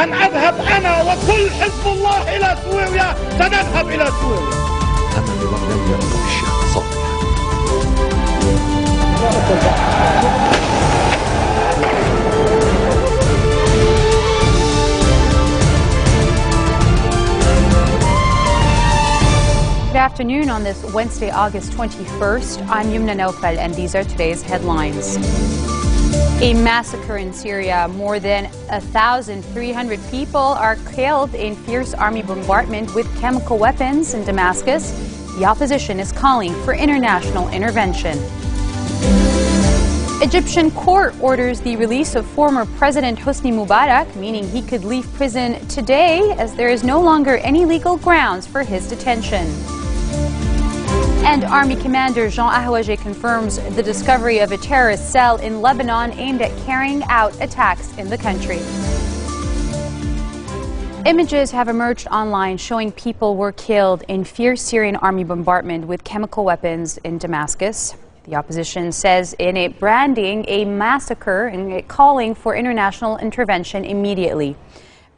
أن أذهب أنا وكل حزب الله إلى سوريا، سنذهب إلى سوريا. أما النظام لم يرغب الشعب صوتها. Good afternoon on this Wednesday, August 21st. I'm Yumna Naufal and these are today's headlines. A massacre in Syria. More than 1,300 people are killed in fierce army bombardment with chemical weapons in Damascus. The opposition is calling for international intervention. Egyptian court orders the release of former President Hosni Mubarak, meaning he could leave prison today as there is no longer any legal grounds for his detention. And Army Commander Jean Ahouaje confirms the discovery of a terrorist cell in Lebanon aimed at carrying out attacks in the country. Images have emerged online showing people were killed in fierce Syrian army bombardment with chemical weapons in Damascus. The opposition says in it branding a massacre and calling for international intervention immediately.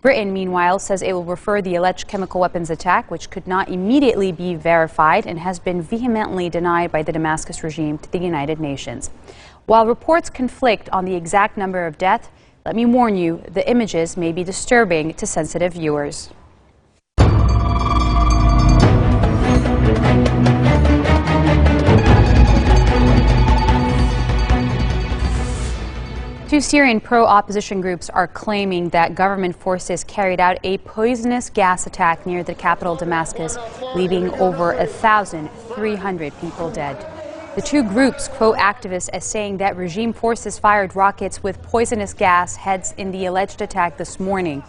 Britain, meanwhile, says it will refer the alleged chemical weapons attack, which could not immediately be verified and has been vehemently denied by the Damascus regime, to the United Nations. While reports conflict on the exact number of deaths, let me warn you, the images may be disturbing to sensitive viewers. Two Syrian pro-opposition groups are claiming that government forces carried out a poisonous gas attack near the capital Damascus, leaving over 1,300 people dead. The two groups quote activists as saying that regime forces fired rockets with poisonous gas heads in the alleged attack this morning.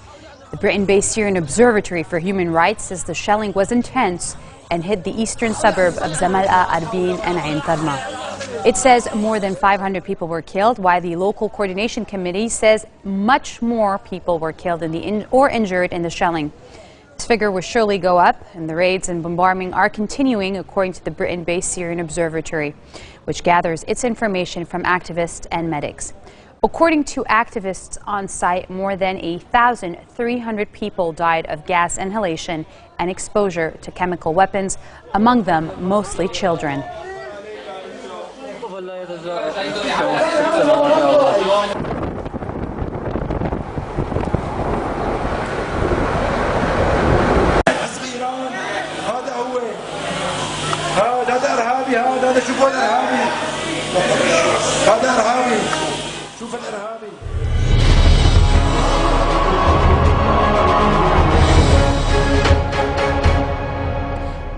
The Britain-based Syrian Observatory for Human Rights says the shelling was intense and hit the eastern suburb of Zamala, Arbin and Ain Tarma. It says more than 500 people were killed, while the local coordination committee says much more people were killed or injured in the shelling. This figure will surely go up, and the raids and bombardment are continuing, according to the Britain-based Syrian Observatory, which gathers its information from activists and medics. According to activists on site, more than 1,300 people died of gas inhalation and exposure to chemical weapons, among them mostly children.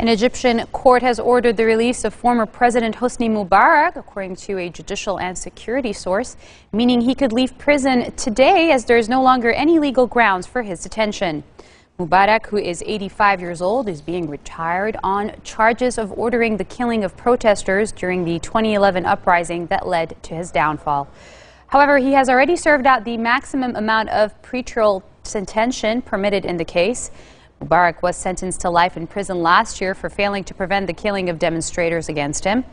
An Egyptian court has ordered the release of former President Hosni Mubarak, according to a judicial and security source, meaning he could leave prison today as there is no longer any legal grounds for his detention. Mubarak, who is 85 years old, is being retired on charges of ordering the killing of protesters during the 2011 uprising that led to his downfall. However, he has already served out the maximum amount of pretrial detention permitted in the case. Mubarak was sentenced to life in prison last year for failing to prevent the killing of demonstrators against him.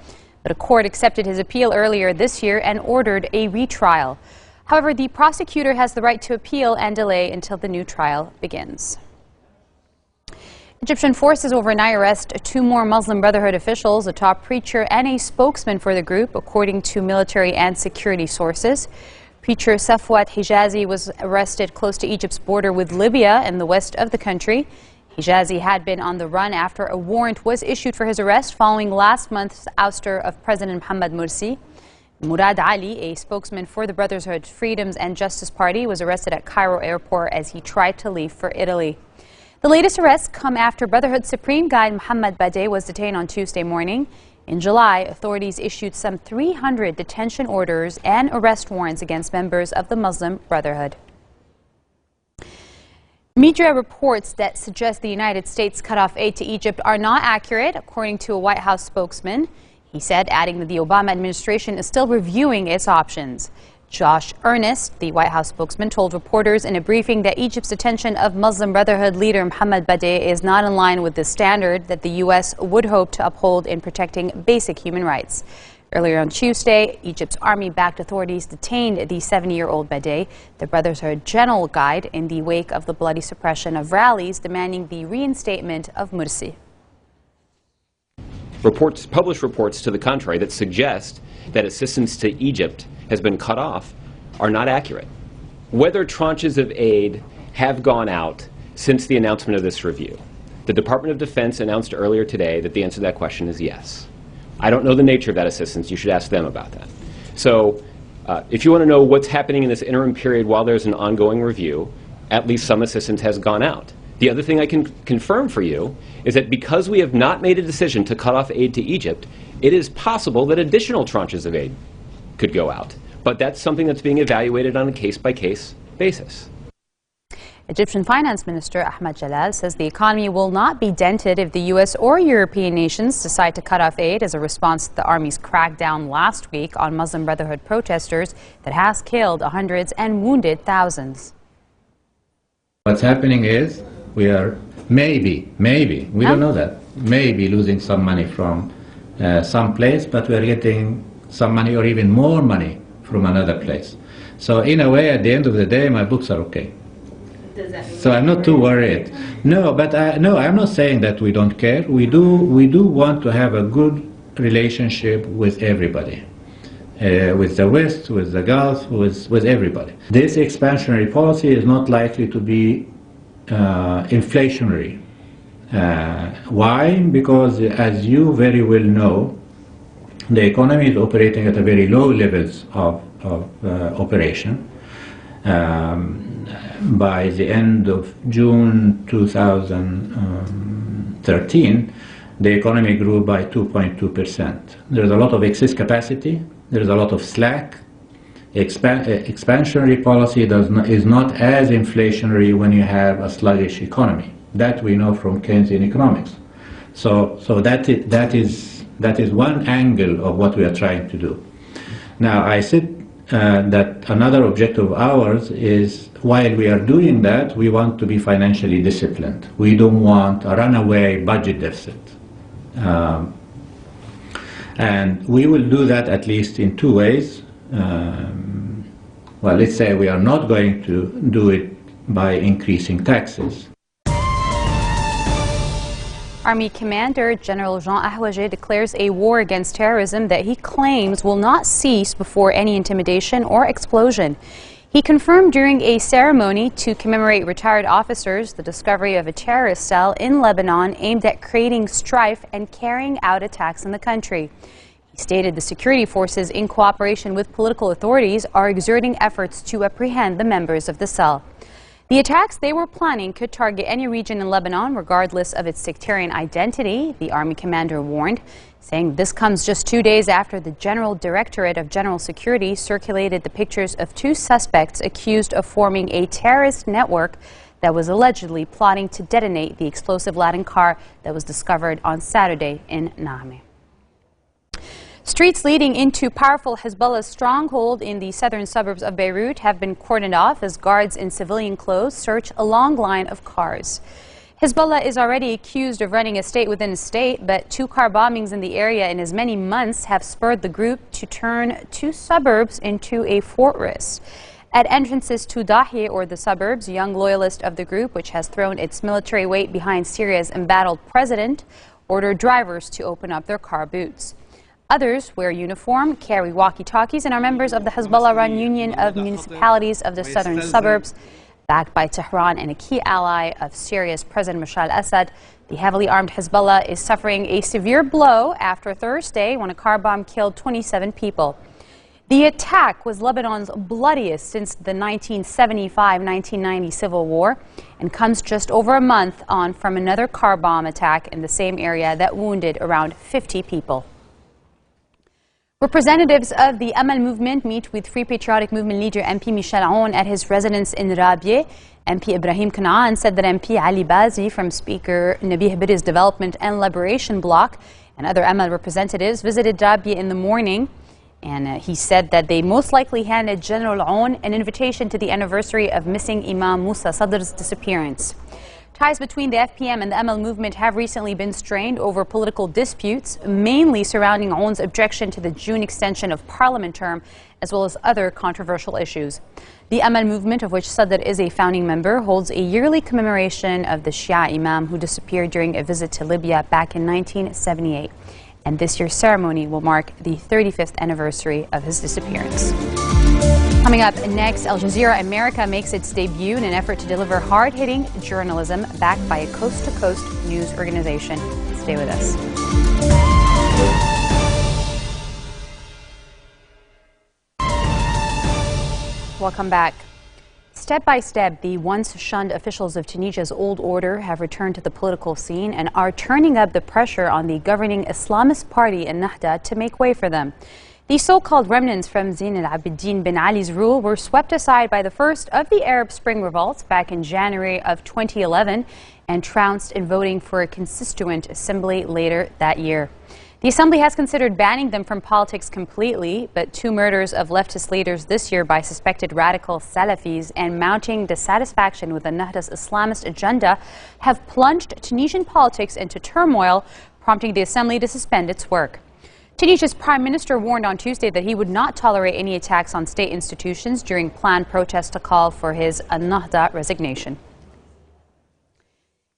But a court accepted his appeal earlier this year and ordered a retrial. However, the prosecutor has the right to appeal and delay until the new trial begins. Egyptian forces overnight arrest two more Muslim Brotherhood officials, a top preacher and a spokesman for the group, according to military and security sources. Preacher Safwat Hijazi was arrested close to Egypt's border with Libya in the west of the country. Hijazi had been on the run after a warrant was issued for his arrest following last month's ouster of President Mohamed Morsi. Murad Ali, a spokesman for the Brotherhood Freedoms and Justice Party, was arrested at Cairo airport as he tried to leave for Italy. The latest arrests come after Brotherhood Supreme Guide Mohamed Badeh was detained on Tuesday morning. In July, authorities issued some 300 detention orders and arrest warrants against members of the Muslim Brotherhood. Media reports that suggest the United States cut off aid to Egypt are not accurate, according to a White House spokesman. He said, adding that the Obama administration is still reviewing its options. Josh Earnest, the White House spokesman, told reporters in a briefing that Egypt's detention of Muslim Brotherhood leader Mohamed Badeh is not in line with the standard that the U.S. would hope to uphold in protecting basic human rights. Earlier on Tuesday, Egypt's army-backed authorities detained the 70-year-old Badeh, the Brotherhood general guide, in the wake of the bloody suppression of rallies demanding the reinstatement of Morsi. Published reports to the contrary that suggest that assistance to Egypt has been cut off are not accurate. Whether tranches of aid have gone out since the announcement of this review, the Department of Defense announced earlier today that the answer to that question is yes. I don't know the nature of that assistance. You should ask them about that. So if you want to know what's happening in this interim period while there's an ongoing review, at least some assistance has gone out. The other thing I can confirm for you is that because we have not made a decision to cut off aid to Egypt, it is possible that additional tranches of aid could go out. But that's something that's being evaluated on a case-by-case basis. Egyptian Finance Minister Ahmed Jalal says the economy will not be dented if the U.S. or European nations decide to cut off aid as a response to the army's crackdown last week on Muslim Brotherhood protesters that has killed hundreds and wounded thousands. What's happening is we are maybe, we don't know that, maybe losing some money from some place, but we are getting some money or even more money from another place. So in a way, at the end of the day, my books are okay. Does that mean so I'm not too worried. No, but no, I'm not saying that we don't care. We do want to have a good relationship with everybody, with the West, with the Gulf, with everybody. This expansionary policy is not likely to be inflationary. Why? Because, as you very well know, the economy is operating at a very low levels of operation. By the end of June 2013, the economy grew by 2.2%. There's a lot of excess capacity, there's a lot of slack. Expansionary policy is not as inflationary when you have a sluggish economy. That we know from Keynesian economics. So that is one angle of what we are trying to do. Now, I said that another objective of ours is, while we are doing that, we want to be financially disciplined. We don't want a runaway budget deficit. And we will do that at least in two ways. Well, let's say we are not going to do it by increasing taxes. Army Commander General Jean Ahwaje declares a war against terrorism that he claims will not cease before any intimidation or explosion. He confirmed during a ceremony to commemorate retired officers the discovery of a terrorist cell in Lebanon aimed at creating strife and carrying out attacks in the country. He stated the security forces, in cooperation with political authorities, are exerting efforts to apprehend the members of the cell. The attacks they were planning could target any region in Lebanon, regardless of its sectarian identity, the Army commander warned, saying this comes just 2 days after the General Directorate of General Security circulated the pictures of two suspects accused of forming a terrorist network that was allegedly plotting to detonate the explosive Latin car that was discovered on Saturday in Naameh. Streets leading into powerful Hezbollah's stronghold in the southern suburbs of Beirut have been cordoned off as guards in civilian clothes search a long line of cars. Hezbollah is already accused of running a state within a state, but 2 car bombings in the area in as many months have spurred the group to turn 2 suburbs into a fortress. At entrances to Dahieh, or the suburbs, young loyalists of the group, which has thrown its military weight behind Syria's embattled president, ordered drivers to open up their car boots. Others wear uniform, carry walkie-talkies, and are members of the Hezbollah-run Union of Municipalities of the southern suburbs. Backed by Tehran and a key ally of Syria's President Bashar al-Assad, the heavily armed Hezbollah is suffering a severe blow after Thursday when a car bomb killed 27 people. The attack was Lebanon's bloodiest since the 1975-1990 civil war and comes just over a month on from another car bomb attack in the same area that wounded around 50 people. Representatives of the Amal movement meet with Free Patriotic Movement leader MP Michel Aoun at his residence in Rabie. MP Ibrahim Kanaan said that MP Ali Bazi from Speaker Nabih Berri's Development and Liberation Bloc and other Amal representatives visited Rabie in the morning. And he said that they most likely handed General Aoun an invitation to the anniversary of missing Imam Musa Sadr's disappearance. Ties between the FPM and the ML movement have recently been strained over political disputes, mainly surrounding Aoun's objection to the June extension of parliament term, as well as other controversial issues. The ML movement, of which Sadr is a founding member, holds a yearly commemoration of the Shia Imam who disappeared during a visit to Libya back in 1978. And this year's ceremony will mark the 35th anniversary of his disappearance. Coming up next, Al Jazeera America makes its debut in an effort to deliver hard-hitting journalism backed by a coast-to-coast news organization. Stay with us. Welcome back. Step by step, the once shunned officials of Tunisia's old order have returned to the political scene and are turning up the pressure on the governing Islamist party Ennahda to make way for them. The so-called remnants from Zine al-Abidine bin Ali's rule were swept aside by the first of the Arab Spring revolts back in January of 2011 and trounced in voting for a constituent assembly later that year. The assembly has considered banning them from politics completely, but 2 murders of leftist leaders this year by suspected radical Salafis and mounting dissatisfaction with Ennahda's Islamist agenda have plunged Tunisian politics into turmoil, prompting the assembly to suspend its work. Tunisia's prime minister warned on Tuesday that he would not tolerate any attacks on state institutions during planned protests to call for his Ennahda resignation.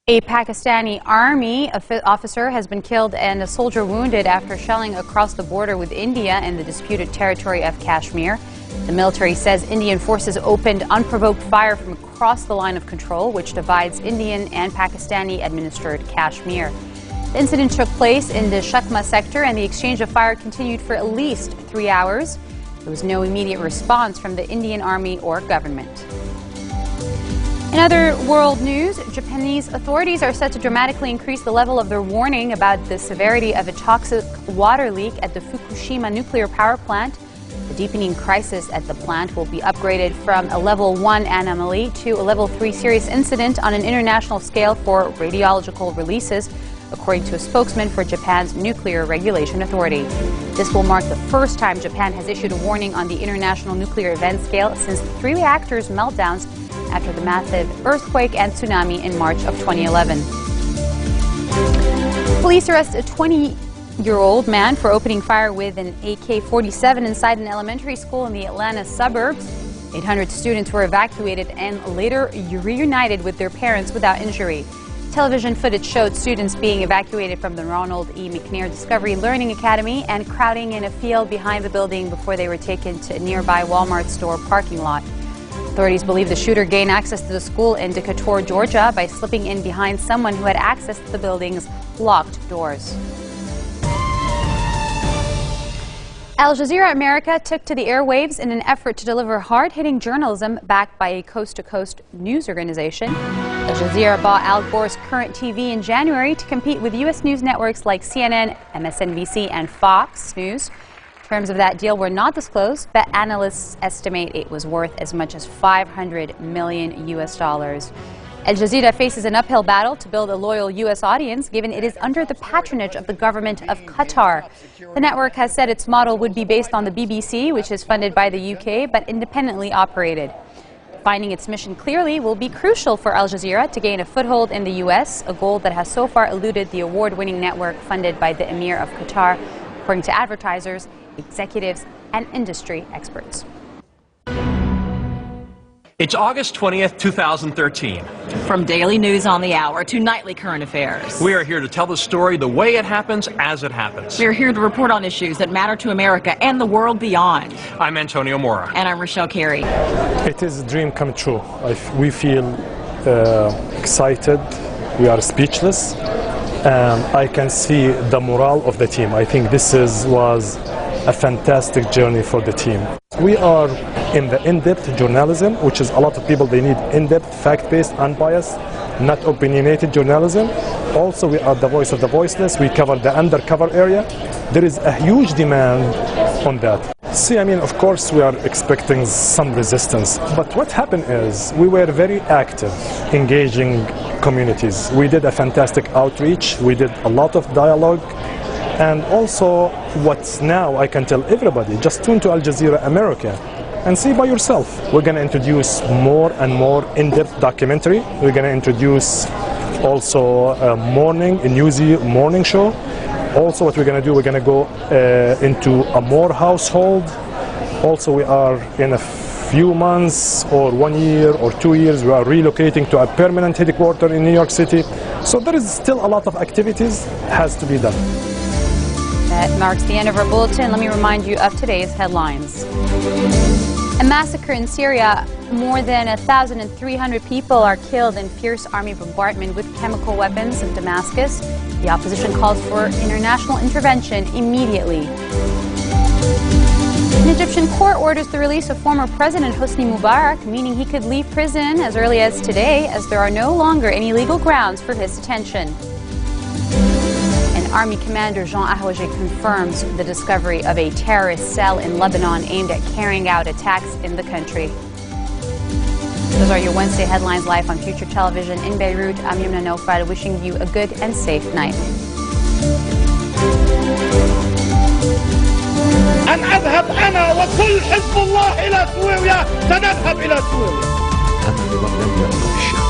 A Pakistani army officer has been killed and a soldier wounded after shelling across the border with India in the disputed territory of Kashmir. The military says Indian forces opened unprovoked fire from across the line of control, which divides Indian and Pakistani-administered Kashmir. The incident took place in the Shakma sector, and the exchange of fire continued for at least 3 hours. There was no immediate response from the Indian army or government. In other world news, Japanese authorities are set to dramatically increase the level of their warning about the severity of a toxic water leak at the Fukushima nuclear power plant. The deepening crisis at the plant will be upgraded from a level 1 anomaly to a level 3 serious incident on an international scale for radiological releases, according to a spokesman for Japan's Nuclear Regulation Authority. This will mark the first time Japan has issued a warning on the international nuclear event scale since 3 reactors' meltdowns after the massive earthquake and tsunami in March of 2011. Police arrest a 20-year-old man for opening fire with an AK-47 inside an elementary school in the Atlanta suburbs. 800 students were evacuated and later reunited with their parents without injury. Television footage showed students being evacuated from the Ronald E. McNair Discovery Learning Academy and crowding in a field behind the building before they were taken to a nearby Walmart store parking lot. Authorities believe the shooter gained access to the school in Decatur, Georgia, by slipping in behind someone who had access to the building's locked doors. Al Jazeera America took to the airwaves in an effort to deliver hard-hitting journalism backed by a coast-to-coast news organization. Al Jazeera bought Al Gore's Current TV in January to compete with U.S. news networks like CNN, MSNBC, and Fox News. Terms of that deal were not disclosed, but analysts estimate it was worth as much as $500 million US. Al Jazeera faces an uphill battle to build a loyal U.S. audience, given it is under the patronage of the government of Qatar. The network has said its model would be based on the BBC, which is funded by the UK, but independently operated. Finding its mission clearly will be crucial for Al Jazeera to gain a foothold in the U.S., a goal that has so far eluded the award-winning network funded by the Emir of Qatar, according to advertisers, executives, and industry experts. It's August 20th, 2013. From daily news on the hour to nightly current affairs. We are here to tell the story the way it happens, as it happens. We're here to report on issues that matter to America and the world beyond. I'm Antonio Mora. And I'm Rochelle Carey. It is a dream come true. We feel excited. We are speechless. I can see the morale of the team. I think this was a fantastic journey for the team. We are in the in-depth journalism, which is a lot of people, they need in-depth, fact-based, unbiased, not opinionated journalism. Also, we are the voice of the voiceless. We cover the undercover area. There is a huge demand on that. See, I mean, of course, we are expecting some resistance. But what happened is we were very active, engaging communities. We did a fantastic outreach. We did a lot of dialogue. And also, what's now, I can tell everybody, just tune to Al Jazeera America and see by yourself. We're going to introduce more and more in-depth documentary. We're going to introduce also a morning show. Also what we're going to do, we're going to go into a more household. Also we are in a few months or 1 year or 2 years, we are relocating to a permanent headquarters in New York City. So there is still a lot of activities has to be done. That marks the end of our bulletin. Let me remind you of today's headlines. A massacre in Syria. More than 1,300 people are killed in fierce army bombardment with chemical weapons in Damascus. The opposition calls for international intervention immediately. An Egyptian court orders the release of former President Hosni Mubarak, meaning he could leave prison as early as today, as there are no longer any legal grounds for his detention. Army Commander Jean Ahouaje confirms the discovery of a terrorist cell in Lebanon aimed at carrying out attacks in the country. Those are your Wednesday headlines live on Future Television in Beirut. I'm Yumna Nofal, wishing you a good and safe night. أن أذهب أنا وكل حزب الله إلى سوريا، سنذهب إلى سوريا. أما نظام لم يبقى في الشارع.